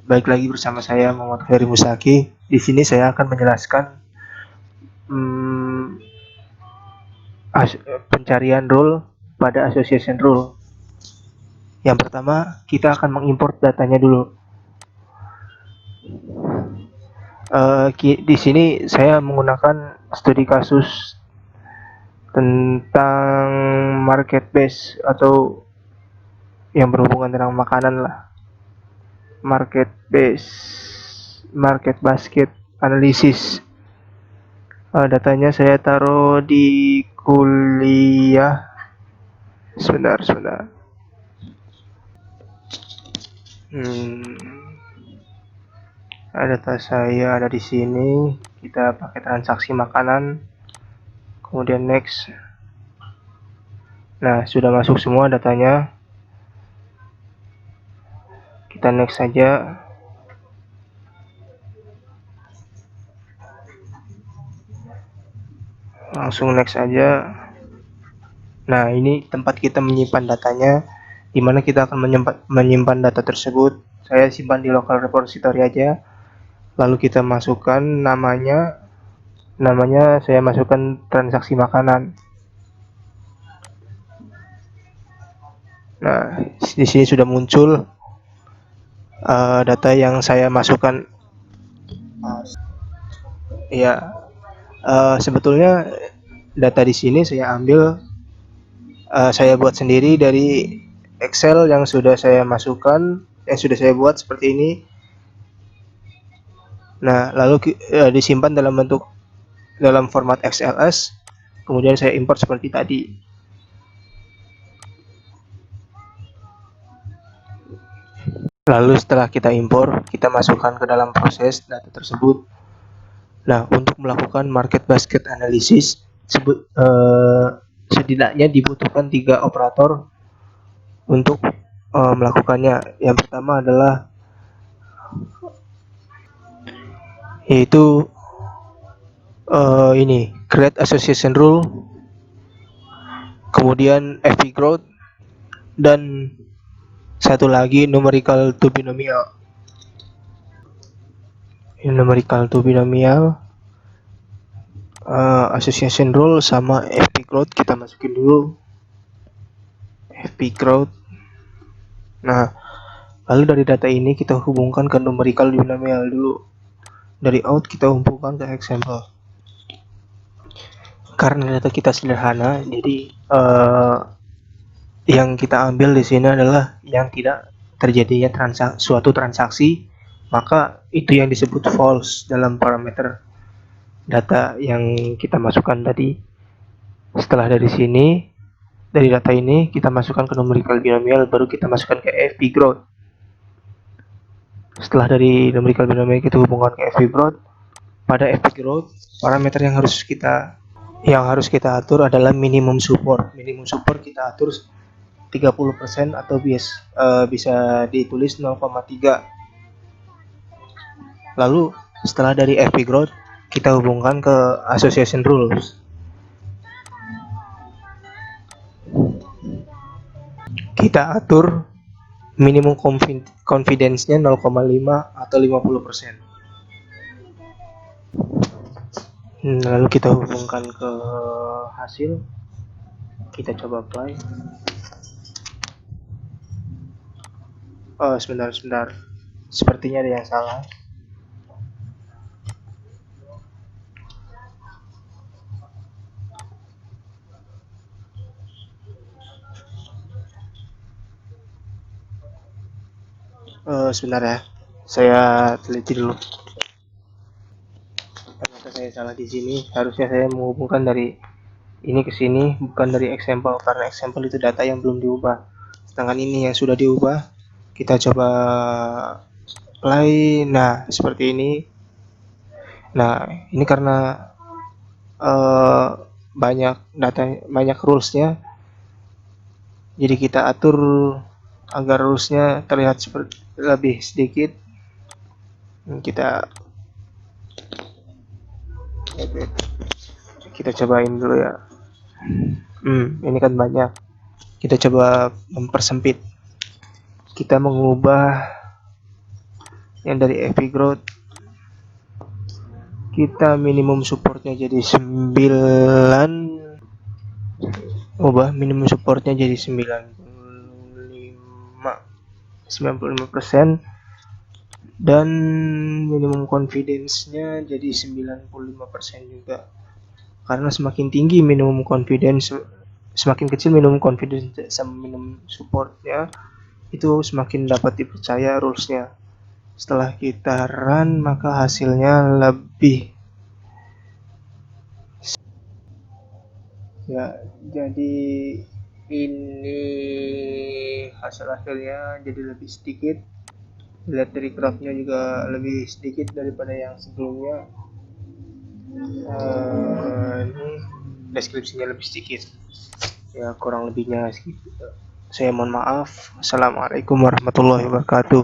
Baik lagi bersama saya Muhammad Ferry Musaki. Di sini saya akan menjelaskan hmm, pencarian rule pada association rule. Yang pertama, kita akan mengimport datanya dulu. Di sini saya menggunakan studi kasus tentang market base atau yang berhubungan dengan makanan lah. Market basket analisis. Datanya saya taruh di kuliah. Sebentar. Data saya ada di sini. Kita pakai transaksi makanan. Kemudian next. Nah, sudah masuk semua datanya. Kita next saja. Langsung next aja. Nah, ini tempat kita menyimpan datanya, di mana kita akan menyimpan data tersebut. Saya simpan di local repository aja. Lalu kita masukkan namanya saya masukkan transaksi makanan. Nah, di sini sudah muncul data yang saya masukkan. Ya, sebetulnya data di sini saya ambil, saya buat sendiri dari Excel yang sudah saya masukkan, yang sudah saya buat seperti ini. Nah, lalu disimpan dalam format XLS, kemudian saya import seperti tadi. Lalu setelah kita impor, kita masukkan ke dalam proses data tersebut. Nah, untuk melakukan market basket analysis, setidaknya dibutuhkan 3 operator untuk melakukannya. Yang pertama adalah yaitu ini create association rule, kemudian FP growth, dan satu lagi numerical to binomial. Numerical to binomial, association rule sama FP growth kita masukin dulu. FP growth. Nah, lalu dari data ini kita hubungkan ke numerical binomial dulu. Dari out kita hubungkan ke example. Karena data kita sederhana, jadi yang kita ambil di sini adalah yang tidak terjadinya suatu transaksi, maka itu yang disebut false dalam parameter data yang kita masukkan tadi. Setelah dari data ini kita masukkan ke numerical binomial, baru kita masukkan ke FP growth. Setelah dari numerical binomial kita hubungkan ke FP growth. Pada FP growth, parameter yang harus kita atur adalah minimum support. Minimum support kita atur 30% atau bisa ditulis 0,3. Lalu setelah dari FP growth kita hubungkan ke association rules. Kita atur minimum confidence-nya 0,5 atau 50%. Lalu kita hubungkan ke hasil. Kita coba apply. Sebentar. Sepertinya ada yang salah. Sebentar ya. Saya teliti dulu. Ternyata saya salah di sini. Harusnya saya menghubungkan dari ini ke sini, bukan dari example, karena example itu data yang belum diubah. Sedangkan ini yang sudah diubah. Kita coba play. Nah, seperti ini. Nah, ini karena banyak rulesnya, jadi kita atur agar rulesnya terlihat seperti lebih sedikit. Kita cobain dulu ya. Ini kan banyak. Kita coba mempersempit. Kita mengubah yang dari FP Growth kita minimum supportnya jadi 9, minimum supportnya jadi 95% dan minimum confidence-nya jadi 95% juga. Karena semakin tinggi minimum confidence, semakin kecil minimum confidence sama minimum supportnya, itu semakin dapat dipercaya rulesnya. Setelah kita run maka hasilnya lebih, ya, jadi ini hasilnya jadi lebih sedikit. Lihat dari graphnya juga lebih sedikit daripada yang sebelumnya. Ini deskripsinya lebih sedikit, ya kurang lebihnya segitu. Saya mohon maaf. Assalamualaikum warahmatullahi wabarakatuh.